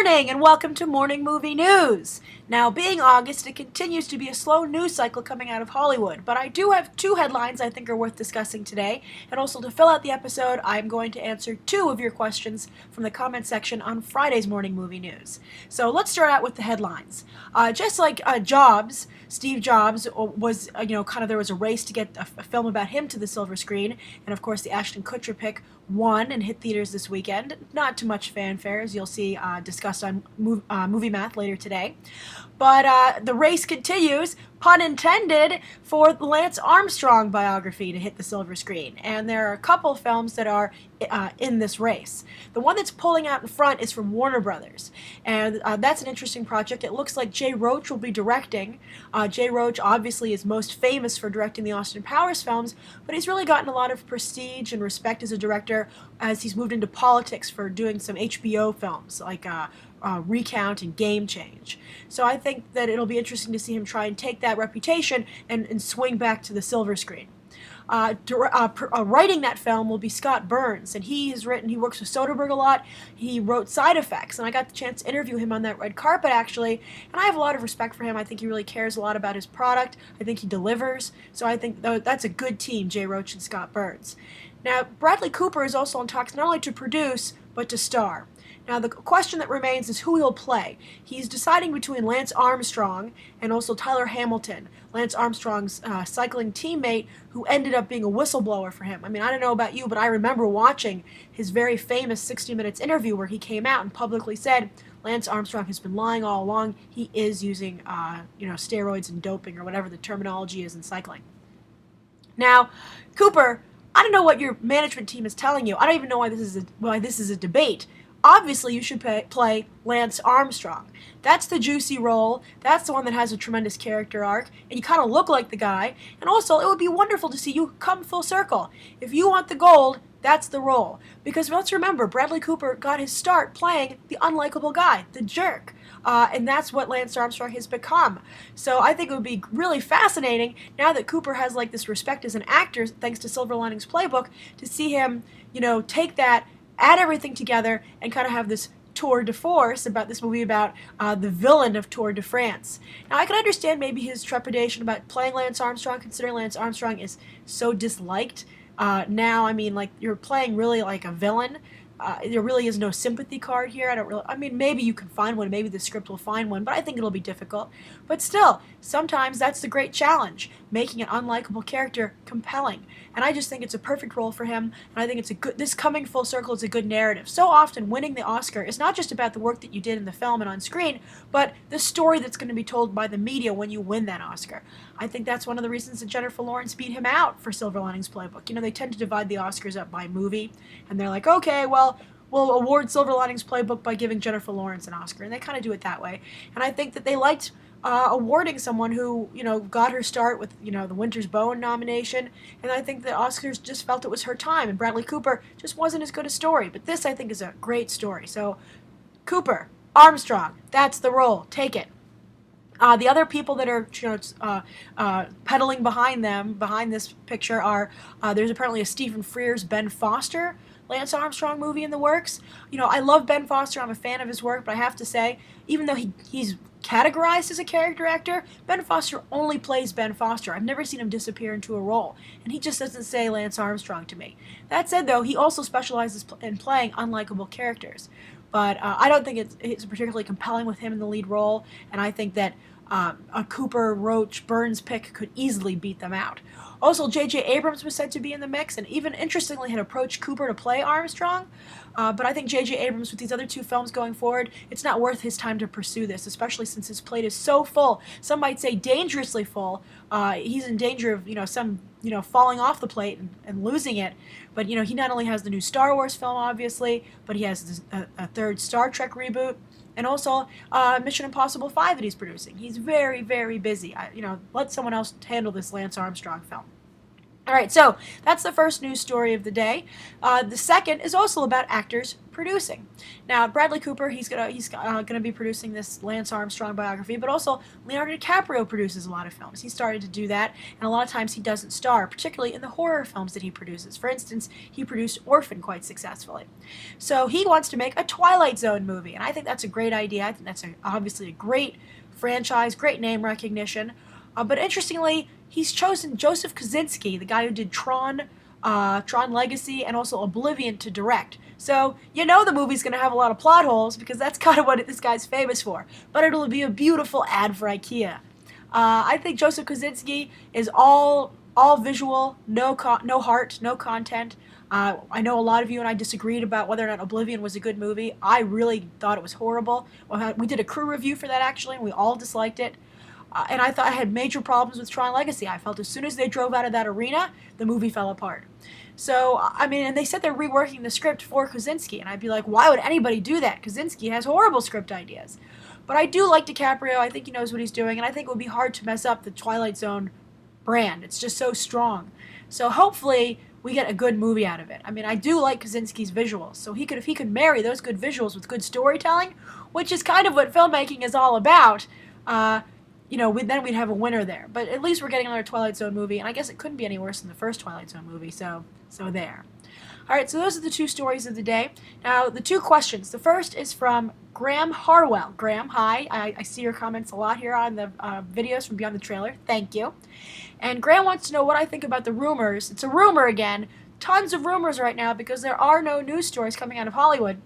morning and welcome to Morning Movie News. Now, being August, it continues to be a slow news cycle coming out of Hollywood, but I do have two headlines I think are worth discussing today, and also to fill out the episode, I'm going to answer two of your questions from the comment section on Friday's Morning Movie News. So let's start out with the headlines. Just like Jobs, Steve Jobs was, there was a race to get a film about him to the silver screen, and of course the Ashton Kutcher pick won and hit theaters this weekend. Not too much fanfare, as you'll see discussed on Movie Math later today. But the race continues, pun intended, for the Lance Armstrong biography to hit the silver screen. And there are a couple films that are in this race. The one that's pulling out in front is from Warner Brothers. And that's an interesting project. It looks like Jay Roach will be directing. Jay Roach obviously is most famous for directing the Austin Powers films, but he's really gotten a lot of prestige and respect as a director as he's moved into politics for doing some HBO films like Recount and Game Change. So I think that it'll be interesting to see him try and take that reputation and swing back to the silver screen. Writing that film will be Scott Burns, and he works with Soderbergh a lot. He wrote Side Effects, and I got the chance to interview him on that red carpet, actually, and I have a lot of respect for him. I think he really cares a lot about his product. I think he delivers, so I think that's a good team, Jay Roach and Scott Burns. Now, Bradley Cooper is also in talks not only to produce, but to star. Now, the question that remains is who he'll play. He's deciding between Lance Armstrong and also Tyler Hamilton, Lance Armstrong's cycling teammate who ended up being a whistleblower for him. I mean, I don't know about you, but I remember watching his very famous 60 Minutes interview where he came out and publicly said Lance Armstrong has been lying all along. He is using, steroids and doping or whatever the terminology is in cycling. Now, Cooper, I don't know what your management team is telling you. I don't even know why this is a debate. Obviously, you should play Lance Armstrong. That's the juicy role. That's the one that has a tremendous character arc, and you kind of look like the guy. And also, it would be wonderful to see you come full circle. If you want the gold, that's the role. Because let's remember, Bradley Cooper got his start playing the unlikable guy, the jerk. And that's what Lance Armstrong has become. So I think it would be really fascinating, now that Cooper has like this respect as an actor, thanks to Silver Linings Playbook, to see him, take that, add everything together, and kind of have this tour de force about this movie about the villain of Tour de France. Now, I can understand maybe his trepidation about playing Lance Armstrong, considering Lance Armstrong is so disliked. Now, I mean, like, you're playing really like a villain. There really is no sympathy card here. Maybe you can find one, maybe the script will find one, but I think it'll be difficult. But still, sometimes that's the great challenge, making an unlikable character compelling. And I just think it's a perfect role for him, and I think this coming full circle is a good narrative. So often, winning the Oscar is not just about the work that you did in the film and on screen, but the story that's going to be told by the media when you win that Oscar. I think that's one of the reasons that Jennifer Lawrence beat him out for Silver Linings Playbook. They tend to divide the Oscars up by movie, and they're like, okay, well, we'll award Silver Linings Playbook by giving Jennifer Lawrence an Oscar, and they kind of do it that way. And I think that they liked awarding someone who, got her start with, the Winter's Bone nomination, and I think the Oscars just felt it was her time, and Bradley Cooper just wasn't as good a story. But this, I think, is a great story. So, Cooper, Armstrong, that's the role. Take it. The other people that are, pedaling behind this picture are, there's apparently a Stephen Frears Ben Foster Lance Armstrong movie in the works. I love Ben Foster. I'm a fan of his work, but I have to say, even though he's categorized as a character actor, Ben Foster only plays Ben Foster. I've never seen him disappear into a role, and he just doesn't say Lance Armstrong to me. That said, though, he also specializes in playing unlikable characters. But I don't think it's particularly compelling with him in the lead role, and I think that a Cooper, Roach, Burns pick could easily beat them out. Also, J.J. Abrams was said to be in the mix, and even interestingly had approached Cooper to play Armstrong. But I think J.J. Abrams, with these other two films going forward, it's not worth his time to pursue this, especially since his plate is so full. Some might say dangerously full. He's in danger of, falling off the plate and losing it. But, he not only has the new Star Wars film, obviously, but he has a third Star Trek reboot, and also Mission Impossible 5 that he's producing. He's very, very busy. Let someone else handle this Lance Armstrong film. All right, so that's the first news story of the day. The second is also about actors producing. Now, Bradley Cooper, he's gonna be producing this Lance Armstrong biography, but also Leonardo DiCaprio produces a lot of films. He started to do that, and a lot of times he doesn't star, particularly in the horror films that he produces. For instance, he produced Orphan quite successfully. So he wants to make a Twilight Zone movie, and I think that's a great idea. I think that's obviously a great franchise, great name recognition. But interestingly, he's chosen Joseph Kosinski, the guy who did Tron Legacy, and also Oblivion to direct. So you know the movie's going to have a lot of plot holes because that's kind of what this guy's famous for. But it'll be a beautiful ad for IKEA. I think Joseph Kosinski is all visual, no heart, no content. I know a lot of you and I disagreed about whether or not Oblivion was a good movie. I really thought it was horrible. We did a crew review for that actually, and we all disliked it. And I thought I had major problems with Tron Legacy. I felt as soon as they drove out of that arena, the movie fell apart. So, I mean, and they said they're reworking the script for Kosinski, and I'd be like, why would anybody do that? Kosinski has horrible script ideas. But I do like DiCaprio. I think he knows what he's doing, and I think it would be hard to mess up the Twilight Zone brand. It's just so strong. So hopefully we get a good movie out of it. I mean, I do like Kosinski's visuals, so if he could marry those good visuals with good storytelling, which is kind of what filmmaking is all about, then we'd have a winner there. But at least we're getting another Twilight Zone movie, and I guess it couldn't be any worse than the first Twilight Zone movie, so there. Alright, so those are the two stories of the day. Now, the two questions. The first is from Graham Harwell. Graham, hi. I see your comments a lot here on the videos from Beyond the Trailer. Thank you. And Graham wants to know what I think about the rumors. It's a rumor again. Tons of rumors right now because there are no news stories coming out of Hollywood.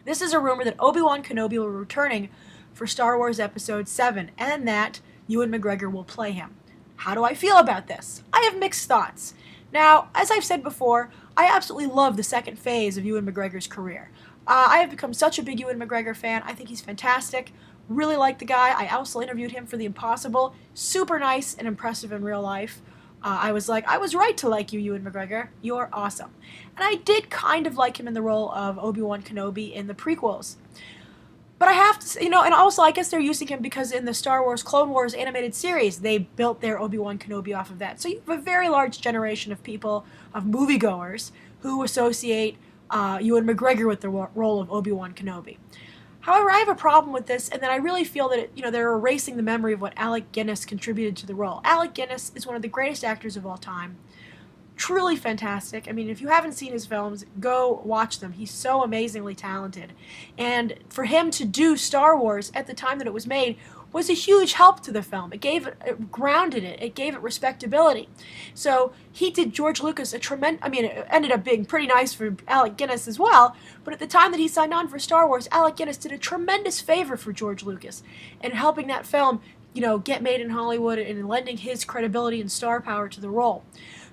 This is a rumor that Obi-Wan Kenobi will be returning for Star Wars Episode 7, and that Ewan McGregor will play him. How do I feel about this? I have mixed thoughts. Now, as I've said before, I absolutely love the second phase of Ewan McGregor's career. I have become such a big Ewan McGregor fan. I think he's fantastic. Really like the guy. I also interviewed him for The Impossible. Super nice and impressive in real life. I was like, I was right to like you, Ewan McGregor. You're awesome. And I did kind of like him in the role of Obi-Wan Kenobi in the prequels. But I have to say, and also I guess they're using him because in the Star Wars Clone Wars animated series, they built their Obi-Wan Kenobi off of that. So you have a very large generation of people, of moviegoers, who associate Ewan McGregor with the role of Obi-Wan Kenobi. However, I have a problem with this, and that I really feel that they're erasing the memory of what Alec Guinness contributed to the role. Alec Guinness is one of the greatest actors of all time. Truly fantastic. I mean, if you haven't seen his films, go watch them. He's so amazingly talented. And for him to do Star Wars at the time that it was made was a huge help to the film. It grounded it. It gave it respectability. So he did George Lucas it ended up being pretty nice for Alec Guinness as well, but at the time that he signed on for Star Wars, Alec Guinness did a tremendous favor for George Lucas in helping that film, get made in Hollywood and lending his credibility and star power to the role.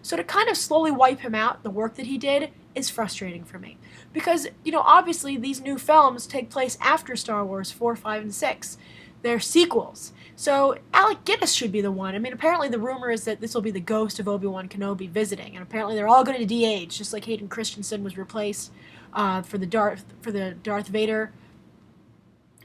So to kind of slowly wipe him out, the work that he did, is frustrating for me. Because, obviously these new films take place after Star Wars 4, 5, and 6. They're sequels. So Alec Guinness should be the one. I mean, apparently the rumor is that this will be the ghost of Obi-Wan Kenobi visiting, and apparently they're all going to de-age, just like Hayden Christensen was replaced for the Darth Vader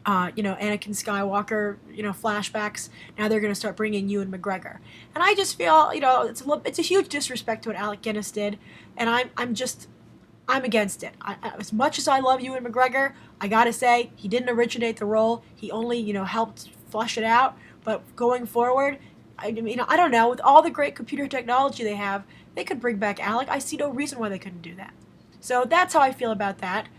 Anakin Skywalker, flashbacks. Now they're going to start bringing Ewan McGregor. And I just feel, it's a huge disrespect to what Alec Guinness did, and I'm against it. As much as I love Ewan McGregor, I gotta say, he didn't originate the role. He only, helped flush it out. But going forward, I don't know, with all the great computer technology they have, they could bring back Alec. I see no reason why they couldn't do that. So that's how I feel about that.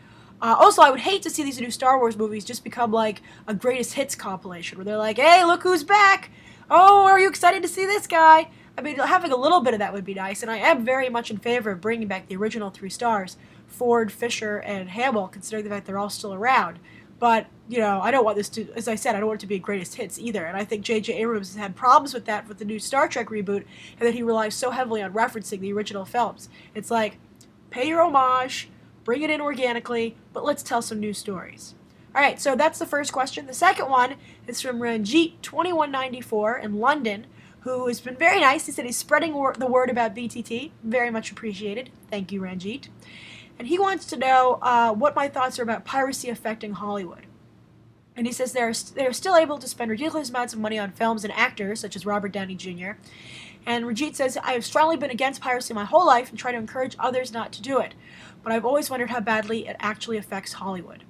Also, I would hate to see these new Star Wars movies just become like a greatest hits compilation where they're like, hey, look who's back! Oh, are you excited to see this guy? I mean, having a little bit of that would be nice, and I am very much in favor of bringing back the original 3 stars, Ford, Fisher, and Hamill, considering the fact they're all still around. But, I don't want this to, as I said, I don't want it to be a greatest hits either, and I think J.J. Abrams has had problems with that with the new Star Trek reboot, and that he relies so heavily on referencing the original films. It's like, pay your homage, bring it in organically, but let's tell some new stories. Alright, so that's the first question. The second one is from Ranjit2194 in London, who has been very nice. He said he's spreading the word about BTT. Very much appreciated. Thank you, Ranjit. And he wants to know what my thoughts are about piracy affecting Hollywood. And he says they're still able to spend ridiculous amounts of money on films and actors, such as Robert Downey Jr., and Ranjit says, I have strongly been against piracy my whole life and try to encourage others not to do it. but I've always wondered how badly it actually affects Hollywood.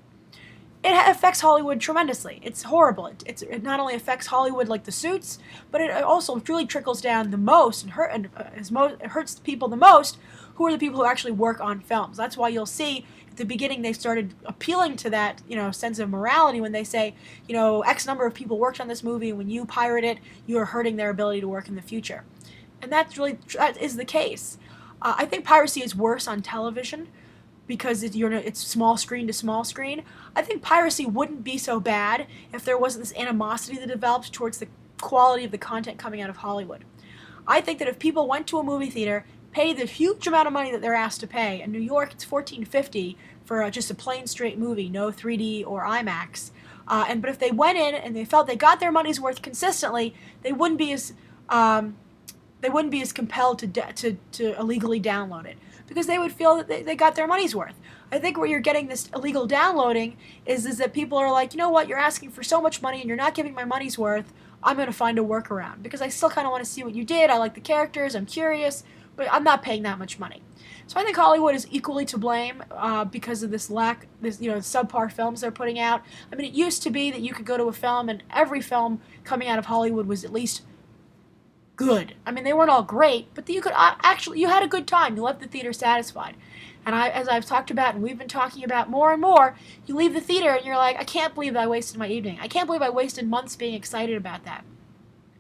It affects Hollywood tremendously. It's horrible. It not only affects Hollywood like the Suits, but it also really trickles down the most it hurts the people the most, who are the people who actually work on films. That's why you'll see at the beginning they started appealing to that sense of morality when they say X number of people worked on this movie, and when you pirate it, you are hurting their ability to work in the future, and that is the case. I think piracy is worse on television because it's small screen to small screen. I think piracy wouldn't be so bad if there wasn't this animosity that developed towards the quality of the content coming out of Hollywood. I think that if people went to a movie theater, paid the huge amount of money that they're asked to pay, in New York it's $14.50 for just a plain straight movie, no 3D or IMAX. But if they went in and they felt they got their money's worth consistently, they wouldn't be as compelled to illegally download it, because they would feel that they got their money's worth. I think where you're getting this illegal downloading is that people are like, you know what, you're asking for so much money and you're not giving my money's worth, I'm going to find a workaround, because I still kind of want to see what you did, I like the characters, I'm curious, but I'm not paying that much money. So I think Hollywood is equally to blame because of this subpar films they're putting out. I mean, it used to be that you could go to a film and every film coming out of Hollywood was at least good. I mean, they weren't all great, but you could you had a good time. You left the theater satisfied. And as I've talked about, and we've been talking about more and more, you leave the theater and you're like, I can't believe I wasted my evening. I can't believe I wasted months being excited about that.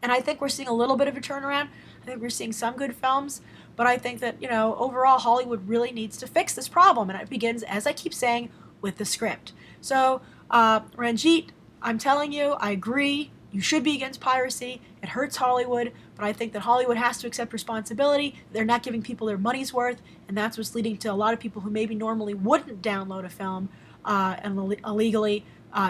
And I think we're seeing a little bit of a turnaround. I think we're seeing some good films, but I think that, overall Hollywood really needs to fix this problem, and it begins, as I keep saying, with the script. So, Ranjit, I'm telling you, I agree. You should be against piracy. It hurts Hollywood, but I think that Hollywood has to accept responsibility. They're not giving people their money's worth, and that's what's leading to a lot of people who maybe normally wouldn't download a film illegally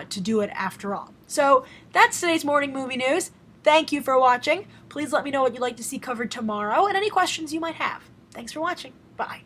to do it after all. So that's today's morning movie news. Thank you for watching. Please let me know what you'd like to see covered tomorrow and any questions you might have. Thanks for watching. Bye.